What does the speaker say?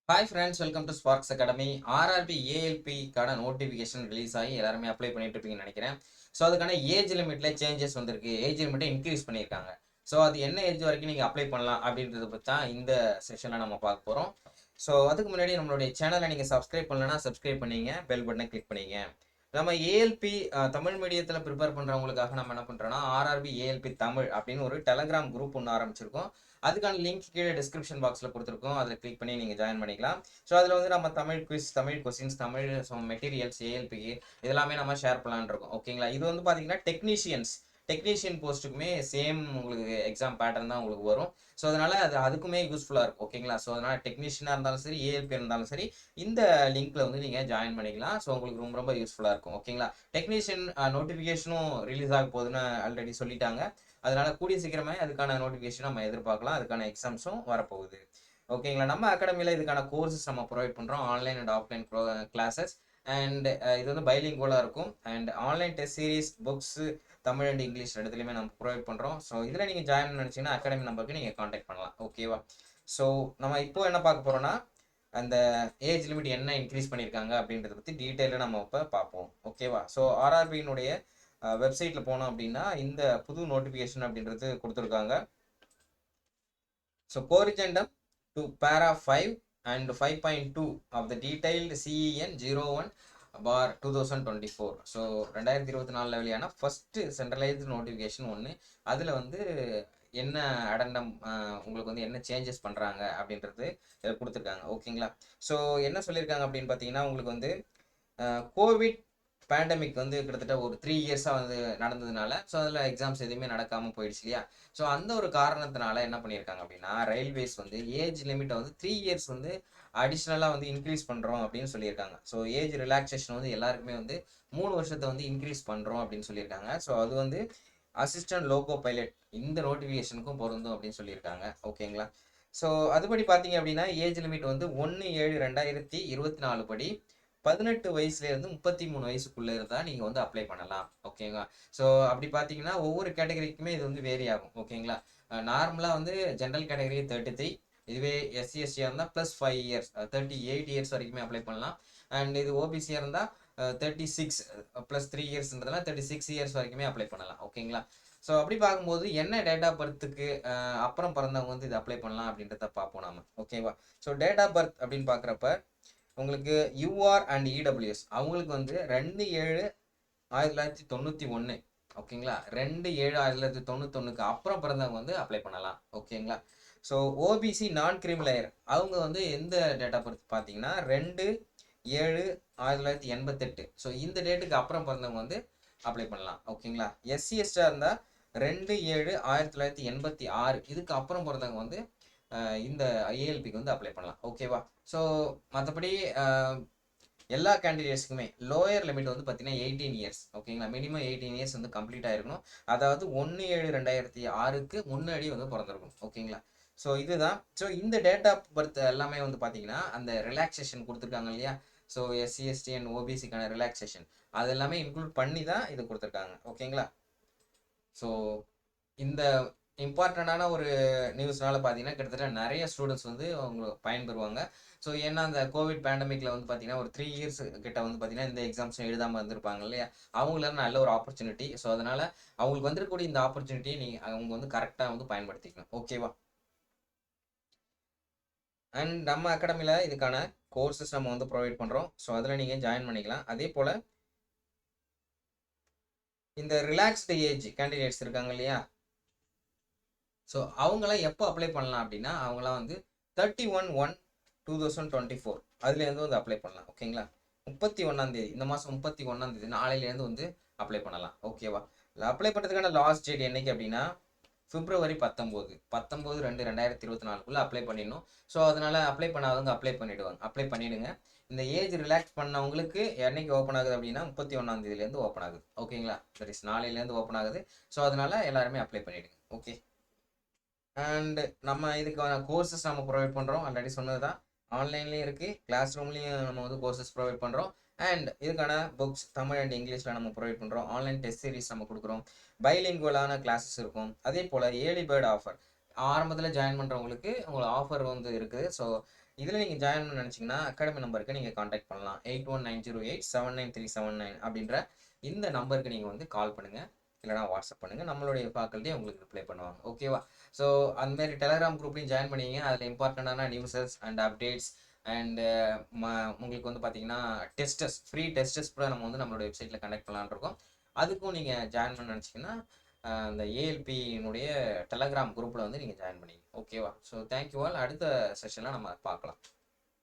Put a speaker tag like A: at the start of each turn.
A: Hi friends, welcome to Sparks academy. RRB ஏஎல்பிக்கான notification release ஆகி எல்லாருமே அப்ளை பண்ணிட்டு இருப்பீங்கன்னு நினைக்கிறேன். ஸோ அதுக்கான ஏஜ் லிமிட்ல சேஞ்சஸ் வந்திருக்கு. ஏஜ் லிமிட்டை இன்க்ரீஸ் பண்ணியிருக்காங்க. ஸோ அது என்ன ஏஜ் வரைக்கும் நீங்கள் அப்ளை பண்ணலாம் அப்படின்றத பற்றி தான் இந்த செஷனில் நம்ம பார்க்க போகிறோம். ஸோ அதுக்கு முன்னாடி நம்மளுடைய சேனலை நீங்கள் சப்ஸ்கிரைப் பண்ணலன்னா சப்ஸ்கிரைப் பண்ணிங்க, பெல் பட்டனை கிளிக் பண்ணிங்க. நம்ம ஏஎல்பி தமிழ் மீடியத்தில் ப்ரிப்பேர் பண்ணுறவங்களுக்காக நம்ம என்ன பண்ணுறோன்னா ஆர்ஆர்பி ஏஎல்பி தமிழ் அப்படின்னு ஒரு டெலகிராம் குரூப் ஒன்று ஆரம்பிச்சிருக்கோம். அதுக்கான லிங்க் கீழே டிஸ்கிரிப்ஷன் பாக்ஸில் கொடுத்துருக்கோம். அதில் கிளிக் பண்ணி நீங்கள் ஜாயின் பண்ணிக்கலாம். ஸோ அதில் வந்து நம்ம Tamil quiz, Tamil questions, Tamil materials, ஏஎல்பிக்கு இதெல்லாமே நம்ம ஷேர் பண்ணலான்னு இருக்கோம். ஓகேங்களா? இது வந்து பார்த்தீங்கன்னா டெக்னீஷியன் போஸ்ட்டுக்குமே சேம் உங்களுக்கு எக்ஸாம் பேட்டர்ன் தான் உங்களுக்கு வரும். ஸோ அதனால் அதுக்குமே யூஸ்ஃபுல்லாக இருக்கும். ஓகேங்களா? ஸோ அதனால் டெக்னீஷியனாக இருந்தாலும் சரி, ஏஎல்பி இருந்தாலும் சரி, இந்த லிங்க்கில் வந்து நீங்கள் ஜாயின் பண்ணிக்கலாம். ஸோ உங்களுக்கு ரொம்ப ரொம்ப யூஸ்ஃபுல்லாக இருக்கும். ஓகேங்களா? டெக்னீஷியன் நோட்டிஃபிகேஷனும் ரிலீஸ் ஆக போகுதுன்னு ஆல்ரெடி சொல்லிட்டாங்க. அதனால கூடிய சீக்கிரமே அதுக்கான நோட்டிஃபிகேஷன் நம்ம எதிர்பார்க்கலாம். அதுக்கான எக்ஸாம்ஸும் வரப்போகுது. ஓகேங்களா? நம்ம அகாடமியில் இதுக்கான கோர்சஸ் நம்ம ப்ரொவைட் பண்ணுறோம். Online and offline classes. And இது வந்து பைலிங்குவலாக இருக்கும். And online test series, books, Tamil and English ரெண்டுத்துலையுமே நம்ம ப்ரொவைட் பண்ணுறோம். ஸோ இதில் நீங்கள் ஜாயின் நினச்சிங்கன்னா அகாடமி நம்பருக்கு நீங்கள் காண்டாக்ட் பண்ணலாம். ஓகேவா? ஸோ நம்ம இப்போ என்ன பார்க்க போகிறோன்னா, அந்த ஏஜ் லிமிட் என்ன இன்க்ரீஸ் பண்ணியிருக்காங்க அப்படின்றத பற்றி டீட்டெயிலாக நம்ம இப்போ பார்ப்போம். ஓகேவா? ஸோ ஆர்ஆர்பியினுடைய வெப்சைட்டில் போனோம் அப்படின்னா இந்த புது நோட்டிஃபிகேஷன் அப்படின்றது கொடுத்துருக்காங்க. ஸோ கோரிஜெண்டம் டு பேரா 5 and 5.2 of the detailed CEN 01/2024. So 2024 வெளியான ஃபர்ஸ்ட் சென்ட்ரலைஸ்டு நோட்டிஃபிகேஷன் ஒன்று. அதில் வந்து என்ன அடண்டம் உங்களுக்கு வந்து என்ன சேஞ்சஸ் பண்ணுறாங்க அப்படின்றது கொடுத்துருக்காங்க. ஓகேங்களா? ஸோ என்ன சொல்லியிருக்காங்க அப்படின்னு பார்த்தீங்கன்னா, உங்களுக்கு வந்து கோவிட் பேண்டமிக் வந்து கிட்டத்தட்ட ஒரு 3 இயர்ஸாக வந்து நடந்ததுனால, ஸோ அதில் எக்ஸாம்ஸ் எதுவுமே நடக்காமல் போயிடுச்சு இல்லையா? ஸோ அந்த ஒரு காரணத்தினால என்ன பண்ணியிருக்காங்க அப்படின்னா, ரயில்வேஸ் வந்து ஏஜ் லிமிட்டை வந்து 3 இயர்ஸ் வந்து அடிஷ்னலாக வந்து இன்க்ரீஸ் பண்ணுறோம் அப்படின்னு சொல்லியிருக்காங்க. ஸோ ஏஜ் ரிலாக்ஸேஷன் வந்து எல்லாருக்குமே வந்து 3 வருஷத்தை வந்து இன்க்ரீஸ் பண்ணுறோம் அப்படின்னு சொல்லியிருக்காங்க. ஸோ அது வந்து அசிஸ்டன்ட் லோகோ பைலட் இந்த நோட்டிஃபிகேஷனுக்கும் பொருந்தும் அப்படின்னு சொல்லியிருக்காங்க. ஓகேங்களா? ஸோ அதுபடி பார்த்தீங்க அப்படின்னா, ஏஜ் லிமிட் வந்து 1/7/2024 படி 18 வயசுலேருந்து 33 வயசுக்குள்ளே இருந்தால் நீங்கள் வந்து அப்ளை பண்ணலாம். ஓகேங்களா? ஸோ அப்படி பார்த்தீங்கன்னா ஒவ்வொரு கேட்டகரிக்குமே இது வந்து வேரி ஆகும். ஓகேங்களா? நார்மலாக வந்து ஜென்ரல் கேட்டகரி 33, இதுவே எஸ்சி எஸ்டியாக இருந்தால் +5 இயர்ஸ் 38 இயர்ஸ் வரைக்குமே அப்ளை பண்ணலாம். அண்ட் இது ஓபிசியாக இருந்தால் 36 +3 இயர்ஸ்ன்றதுனால 36 இயர்ஸ் வரைக்குமே அப்ளை பண்ணலாம். ஓகேங்களா? ஸோ அப்படி பார்க்கும்போது என்ன டேட் ஆஃப் பர்த்துக்கு அப்புறம் பிறந்தவங்க வந்து இது அப்ளை பண்ணலாம் அப்படின்றத பார்ப்போம் நாம. ஓகேவா? ஸோ டேட் ஆஃப் பர்த் அப்படின்னு பார்க்குறப்ப உங்களுக்கு யூஆர் அண்ட் இடபிள்யூஎஸ் அவங்களுக்கு வந்து 2/7/1991. ஓகேங்களா? 2/7/1991 அப்புறம் பிறந்தவங்க வந்து அப்ளை பண்ணலாம். ஓகேங்களா? ஸோ ஓபிசி நான் கிரிமிலேயர் அவங்க வந்து எந்த டேட் ஆஃப் பர்த் பார்த்தீங்கன்னா 2/7/1988. ஸோ இந்த டேட்டுக்கு அப்புறம் பிறந்தவங்க வந்து அப்ளை பண்ணலாம். ஓகேங்களா? எஸ்சி எஸ்டா இருந்தால் 2/7/1986 இதுக்கு அப்புறம் பிறந்தவங்க வந்து இந்த ஏஎல்பிக்கு வந்து அப்ளை பண்ணலாம். ஓகேவா? ஸோ மற்றபடி எல்லா கேண்டிடேட்ஸுக்குமே லோயர் லிமிட் வந்து பார்த்தீங்கன்னா 18 இயர்ஸ். ஓகேங்களா? மினிமம் 18 இயர்ஸ் வந்து கம்ப்ளீட் ஆயிருக்கணும். அதாவது 1/7/2006க்கு முன்னாடி வந்து பிறந்திருக்கணும். ஓகேங்களா? ஸோ இதுதான். ஸோ இந்த டேட் ஆஃப் பர்த் எல்லாமே வந்து பார்த்தீங்கன்னா அந்த ரிலாக்ஸேஷன் கொடுத்துருக்காங்க இல்லையா? ஸோ எஸ்சி எஸ்டி அண்ட் ஓபிசிக்கான ரிலாக்ஸேஷன் அது எல்லாமே இன்க்ளூட் பண்ணி தான் இது கொடுத்துருக்காங்க. ஓகேங்களா? ஸோ இந்த இம்பார்ட்டண்டான ஒரு நியூஸ்னால பார்த்தீங்கன்னா கிட்டத்தட்ட நிறைய ஸ்டூடெண்ட்ஸ் வந்து அவங்க பயன்பெறுவாங்க. ஸோ ஏன்னா அந்த கோவிட் பேண்டமிக்கில் வந்து பார்த்தீங்கன்னா ஒரு 3 இயர்ஸ் கிட்ட வந்து பார்த்தீங்கன்னா இந்த எக்ஸாம்ஸ் எழுதாமல் இருந்திருப்பாங்க இல்லையா? அவங்களுக்கு நல்ல ஒரு ஆப்பர்ச்சுனிட்டி. ஸோ அதனால் அவங்களுக்கு வந்துருக்கக்கூடிய இந்த ஆப்பர்ச்சுனிட்டியை அவங்க வந்து கரெக்டாக வந்து பயன்படுத்திக்கணும். ஓகேவா? அண்ட் நம்ம அகாடமியில் இதுக்கான கோர்சஸ் நம்ம வந்து ப்ரொவைட் பண்ணுறோம். ஸோ அதில் நீங்கள் ஜாயின் பண்ணிக்கலாம். அதே போல் இந்த ரிலாக்ஸ்டு ஏஜ் கேண்டிடேட்ஸ் இருக்காங்க இல்லையா? ஸோ அவங்களாம் எப்போ அப்ளை பண்ணலாம் அப்படின்னா, அவங்களாம் வந்து 31/1/2024 அதுலேருந்து வந்து அப்ளை பண்ணலாம். ஓகேங்களா? 31 இந்த மாதம் 31 நாளையிலேருந்து வந்து அப்ளை பண்ணலாம். ஓகேவா? அப்ளை பண்ணுறதுக்கான லாஸ்ட் டேட் என்னைக்கு அப்படின்னா பிப்ரவரி 19/2/2024 அப்ளை பண்ணிடணும். ஸோ அதனால் அப்ளை பண்ணாதவங்க அப்ளை பண்ணிவிடுங்க. இந்த ஏஜ் ரிலாக்ஸ் பண்ணவங்களுக்கு என்னைக்கு ஓப்பன் ஆகுது அப்படின்னா 31 ஓப்பன் ஆகுது. ஓகேங்களா? சரி, நாளையிலேருந்து ஓப்பன் ஆகுது. ஸோ அதனால் எல்லாருமே அப்ளை பண்ணிவிடுங்க. ஓகே. அண்ட் நம்ம இதுக்கான கோர்சஸ் நம்ம ப்ரொவைட் பண்ணுறோம். ஆல்ரெடி சொன்னது தான். ஆன்லைன்லேயும் இருக்குது, கிளாஸ் ரூம்லேயும் நம்ம வந்து கோர்சஸ் ப்ரொவைட் பண்ணுறோம். அண்ட் இதுக்கான புக்ஸ் தமிழ் அண்ட் இங்கிலீஷில் நம்ம ப்ரொவைட் பண்ணுறோம். ஆன்லைன் டெஸ்ட் சீரிஸ் நம்ம கொடுக்குறோம். பைலிங்குவலான கிளாஸஸ் இருக்கும். அதே போல் ஏர்லி பேர்ட் ஆஃபர் ஆரம்பத்தில் ஜாயின் பண்ணுறவங்களுக்கு உங்களுக்கு ஆஃபர் வந்து இருக்குது. ஸோ இதில் நீங்கள் ஜாயின் பண்ண நினச்சிங்கன்னா அகாடமி நம்பருக்கு நீங்கள் காண்டாக்ட் பண்ணலாம். 8190879379 அப்படின்ற இந்த நம்பருக்கு நீங்கள் வந்து கால் பண்ணுங்கள், இல்லைனா வாட்ஸ்அப் பண்ணுங்கள். நம்மளுடைய ஃபேக்கல்ட்டி உங்களுக்கு ரிப்ளை பண்ணுவாங்க. ஓகேவா? ஸோ அந்தமாரி டெலகிராம் குரூப்லையும் ஜாயின் பண்ணிங்க. அதில் இம்பார்ட்டண்டான நியூஸஸ் அண்ட் அப்டேட்ஸ் அண்டு உங்களுக்கு வந்து பார்த்தீங்கன்னா டெஸ்டஸ், ஃப்ரீ டெஸ்டஸ் கூட நம்ம வந்து நம்மளோட வெப்சைட்டில் கனெக்ட் பண்ணலான்னு இருக்கோம். அதுக்கும் நீங்கள் ஜாயின் பண்ண நினச்சிங்கன்னா அந்த ஏஎல்பியினுடைய டெலகிராம் குரூப்பில் வந்து நீங்கள் ஜாயின் பண்ணிங்க. ஓகேவா? So thank you all. அடுத்த செஷனில் நம்ம பார்க்கலாம்.